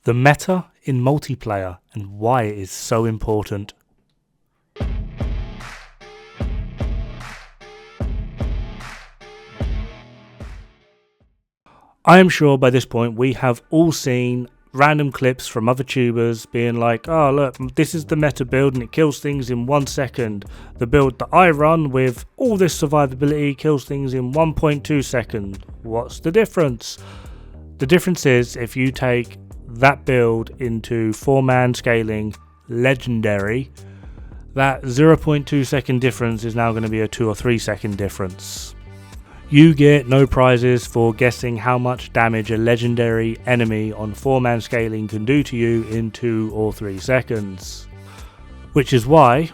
the meta in multiplayer and why it is so important. I am sure by this point we have all seen random clips from other tubers being like, oh look, this is the meta build and it kills things in 1 second. The build that I run with all this survivability kills things in 1.2 seconds. What's the difference? The difference is if you take that build into 4-man scaling legendary, that 0.2 second difference is now going to be a 2 or 3 second difference. You get no prizes for guessing how much damage a legendary enemy on 4-man scaling can do to you in 2 or 3 seconds. Which is why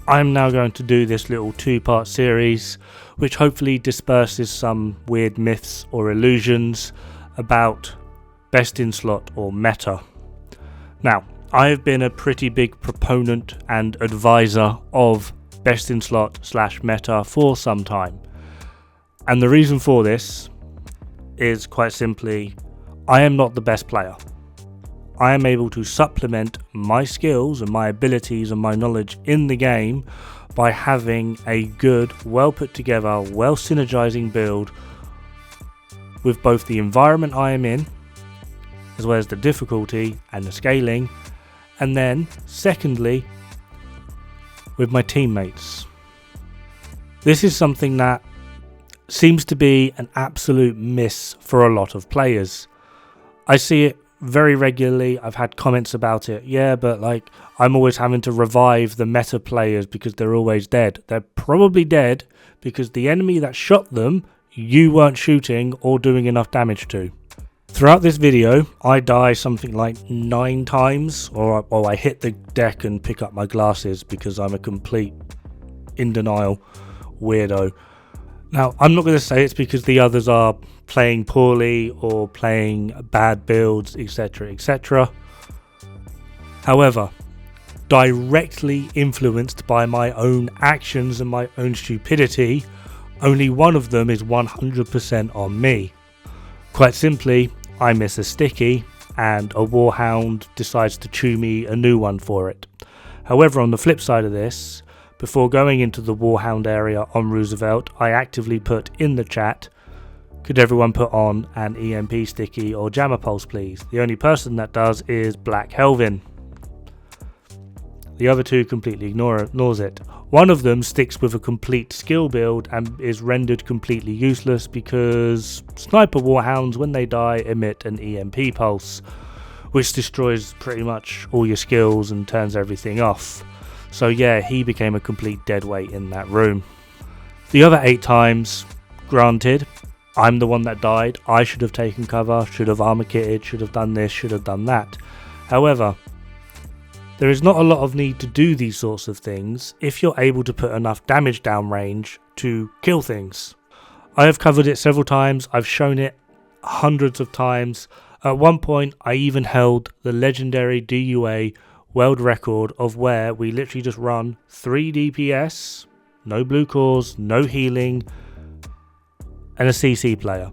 I'm now going to do this little 2-part series, which hopefully disperses some weird myths or illusions about best in slot or meta. Now, I have been a pretty big proponent and advisor of best in slot / meta for some time. And the reason for this is quite simply, I am not the best player. I am able to supplement my skills and my abilities and my knowledge in the game by having a good, well put together, well synergizing build with both the environment I am in, as well as the difficulty and the scaling, and then secondly, with my teammates. This is something that seems to be an absolute miss for a lot of players. I see it very regularly. I've had comments about it. Yeah, but like I'm always having to revive the meta players because they're always dead. They're probably dead because the enemy that shot them, you weren't shooting or doing enough damage to. Throughout this video, I die something like 9 times, or I hit the deck and pick up my glasses because I'm a complete in denial weirdo. Now, I'm not going to say it's because the others are playing poorly or playing bad builds, etc, etc. However, directly influenced by my own actions and my own stupidity, only one of them is 100% on me. Quite simply, I miss a sticky and a warhound decides to chew me a new one for it. However, on the flip side of this, before going into the warhound area on Roosevelt, I actively put in the chat, could everyone put on an EMP sticky or jammer pulse please? The only person that does is Black Helvin. The other two completely ignores it. One of them sticks with a complete skill build and is rendered completely useless because sniper warhounds, when they die, emit an EMP pulse, which destroys pretty much all your skills and turns everything off. So yeah, he became a complete deadweight in that room. The other 8 times, granted, I'm the one that died. I should have taken cover, should have armor kitted, should have done this, should have done that. However, there is not a lot of need to do these sorts of things if you're able to put enough damage downrange to kill things. I have covered it several times, I've shown it hundreds of times. At one point, I even held the legendary DUA world record of where we literally just run 3 DPS, no blue cores, no healing, and a CC player.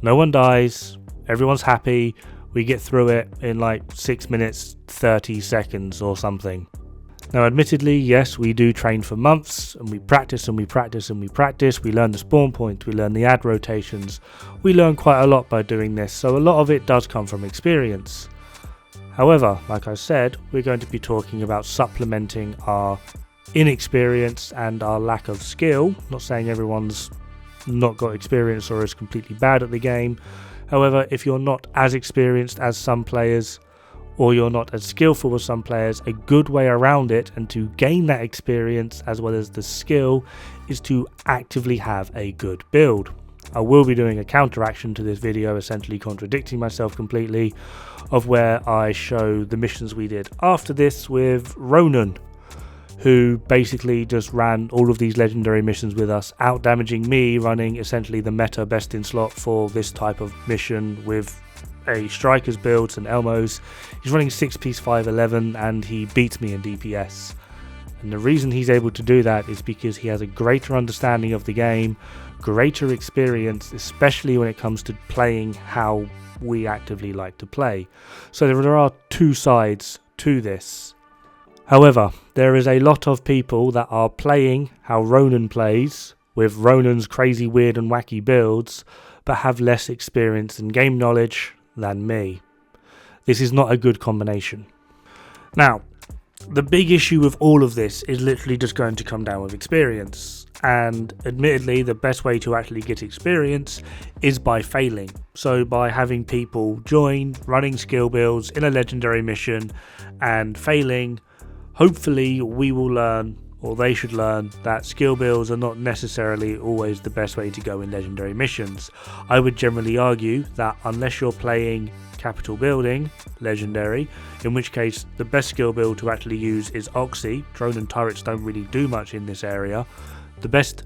No one dies, everyone's happy, we get through it in like 6 minutes 30 seconds or something. Now admittedly, yes, we do train for months and we practice and we practice and we practice, we learn the spawn point, we learn the ad rotations, we learn quite a lot by doing this, so a lot of it does come from experience. However, like I said, we're going to be talking about supplementing our inexperience and our lack of skill. Not saying everyone's not got experience or is completely bad at the game. However, if you're not as experienced as some players or you're not as skillful as some players, a good way around it and to gain that experience as well as the skill is to actively have a good build. I will be doing a counteraction to this video, essentially contradicting myself completely, of where I show the missions we did after this with Ronan, who basically just ran all of these legendary missions with us, out damaging me, running essentially the meta best in slot for this type of mission with a striker's build, St. Elmo's. He's running 6-piece 511 and he beats me in DPS. And the reason he's able to do that is because he has a greater understanding of the game, greater experience, especially when it comes to playing how we actively like to play. So there are two sides to this. However, there is a lot of people that are playing how Ronan plays, with Ronan's crazy, weird and wacky builds, but have less experience and game knowledge than me. This is not a good combination. Now, the big issue with all of this is literally just going to come down with experience. And admittedly, the best way to actually get experience is by failing. So by having people join, running skill builds in a legendary mission and failing, hopefully we will learn, or they should learn, that skill builds are not necessarily always the best way to go in legendary missions. I would generally argue that unless you're playing capital building, legendary, in which case the best skill build to actually use is Oxy. Drone and turrets don't really do much in this area. The best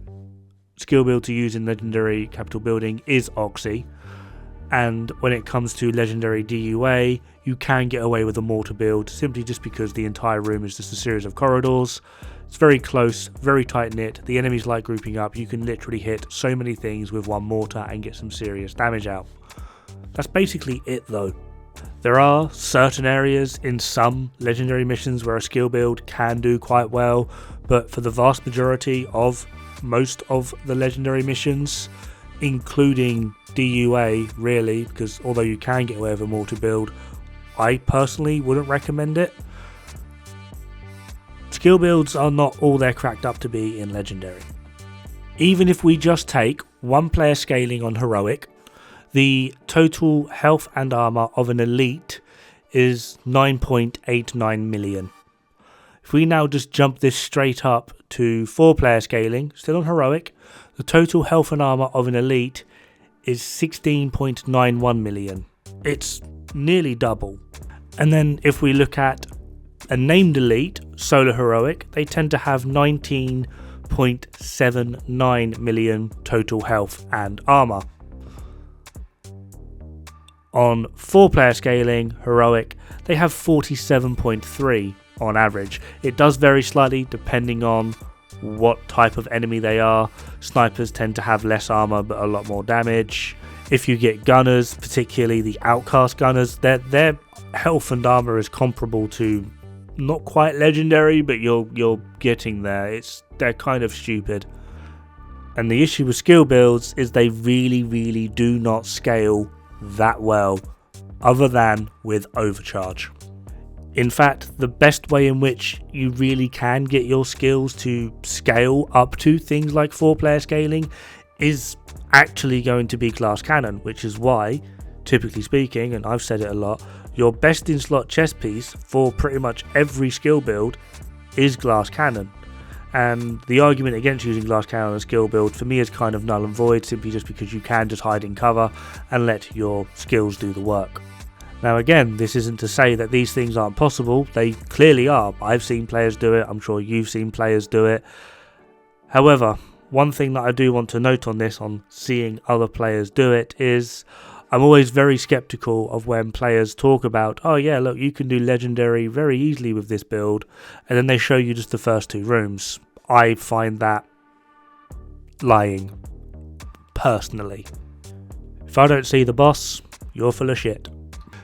skill build to use in legendary capital building is Oxy. And when it comes to legendary DUA, you can get away with a mortar build simply just because the entire room is just a series of corridors. It's very close, very tight knit. The enemies like grouping up. You can literally hit so many things with one mortar and get some serious damage out. That's basically it though. There are certain areas in some legendary missions where a skill build can do quite well, but for the vast majority of most of the legendary missions, including DUA really, because although you can get away with a mortar build, I personally wouldn't recommend it. Skill builds are not all they're cracked up to be in legendary. Even if we just take one player scaling on heroic, the total health and armor of an elite is 9.89 million. If we now just jump this straight up to 4-player scaling, still on heroic, the total health and armor of an elite is 16.91 million. It's nearly double. And then if we look at a named elite, solo heroic, they tend to have 19.79 million total health and armor. On 4-player scaling, heroic, they have 47.3 on average. It does vary slightly depending on what type of enemy they are. Snipers tend to have less armor but a lot more damage. If you get gunners, particularly the outcast gunners, their health and armor is comparable to not quite legendary, but you're getting there. They're kind of stupid. And the issue with skill builds is they really do not scale that well, other than with overcharge. In fact, the best way in which you really can get your skills to scale up to things like 4-player scaling is actually going to be glass cannon, which is why, typically speaking, and I've said it a lot, your best in slot chess piece for pretty much every skill build is glass cannon. And the argument against using glass cannon as skill build for me is kind of null and void, simply just because you can just hide in cover and let your skills do the work. Now again, this isn't to say that these things aren't possible. They clearly are. I've seen players do it. I'm sure you've seen players do it. However, one thing that I do want to note on this, on seeing other players do it, is I'm always very skeptical of when players talk about, oh yeah, look, you can do legendary very easily with this build, and then they show you just the first 2 rooms. I find that lying, personally. If I don't see the boss, you're full of shit.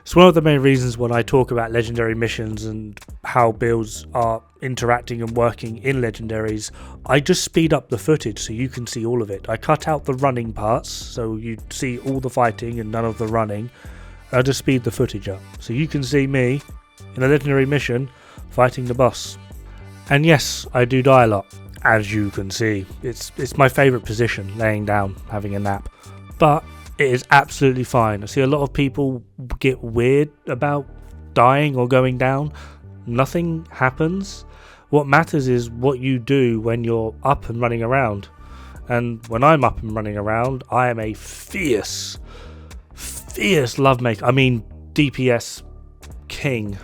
It's one of the main reasons when I talk about legendary missions and how builds are interacting and working in legendaries, I just speed up the footage so you can see all of it. I cut out the running parts so you see all the fighting and none of the running. I just speed the footage up so you can see me in a legendary mission fighting the boss. And yes, I do die a lot, as you can see. It's my favourite position, laying down, having a nap. But it is absolutely fine. I see a lot of people get weird about dying or going down. Nothing happens. What matters is what you do when you're up and running around. And when I'm up and running around, I am a fierce lovemaker. I mean, DPS king.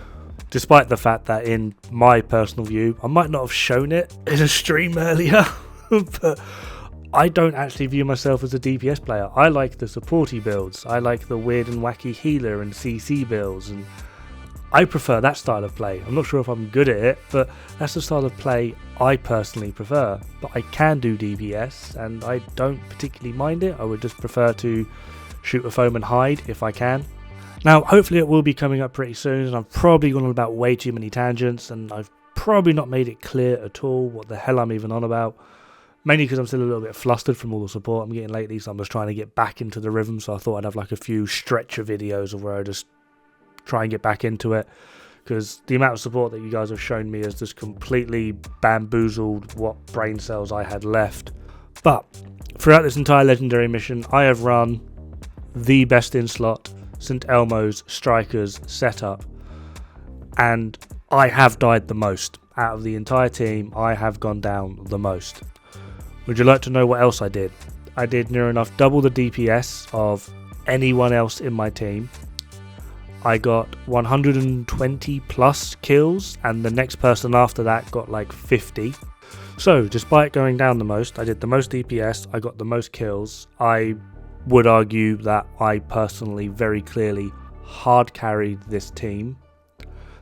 Despite the fact that in my personal view, I might not have shown it in a stream earlier, but I don't actually view myself as a DPS player. I like the supporty builds. I like the weird and wacky healer and CC builds, and I prefer that style of play. I'm not sure if I'm good at it, but that's the style of play I personally prefer. But I can do DPS, and I don't particularly mind it. I would just prefer to shoot a foam and hide if I can. Now, hopefully it will be coming up pretty soon, and I've probably gone on about way too many tangents, and I've probably not made it clear at all what the hell I'm even on about. Mainly because I'm still a little bit flustered from all the support I'm getting lately, so I'm just trying to get back into the rhythm, so I thought I'd have like a few stretcher videos of where I just try and get back into it, because the amount of support that you guys have shown me has just completely bamboozled what brain cells I had left. But throughout this entire legendary mission, I have run the best in slot St. Elmo's Strikers setup, and I have died the most. Out of the entire team, I have gone down the most. Would you like to know what else I did? I did near enough double the DPS of anyone else in my team. I got 120 plus kills, and the next person after that got like 50. So, despite going down the most, I did the most DPS, I got the most kills. I would argue that I personally very clearly hard carried this team.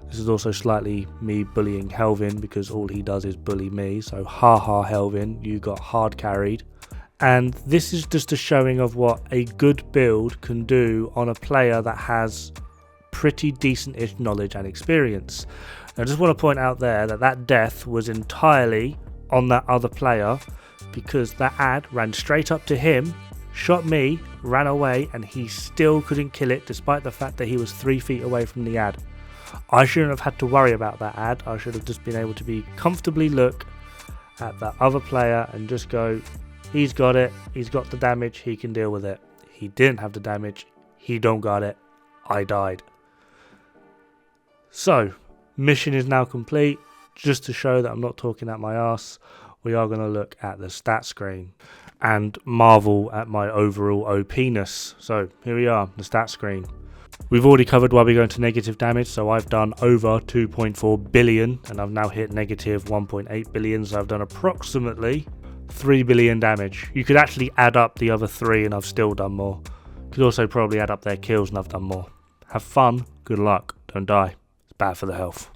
This is also slightly me bullying Helvin, because all he does is bully me, so haha Helvin, you got hard carried. And this is just a showing of what a good build can do on a player that has pretty decent-ish knowledge and experience. I just want to point out there that that death was entirely on that other player, because that ad ran straight up to him, shot me, ran away, and he still couldn't kill it despite the fact that he was 3 feet away from the ad. I shouldn't have had to worry about that ad. I should have just been able to be comfortably look at that other player and just go, he's got it, he's got the damage, he can deal with it. He didn't have the damage, he don't got it, I died. So, mission is now complete. Just to show that I'm not talking out my ass, we are going to look at the stat screen and marvel at my overall OP-ness. So, here we are, the stat screen. We've already covered why we go into negative damage, so I've done over 2.4 billion, and I've now hit negative 1.8 billion, so I've done approximately 3 billion damage. You could actually add up the other 3 and I've still done more. Could also probably add up their kills and I've done more. Have fun, good luck, don't die. It's bad for the health.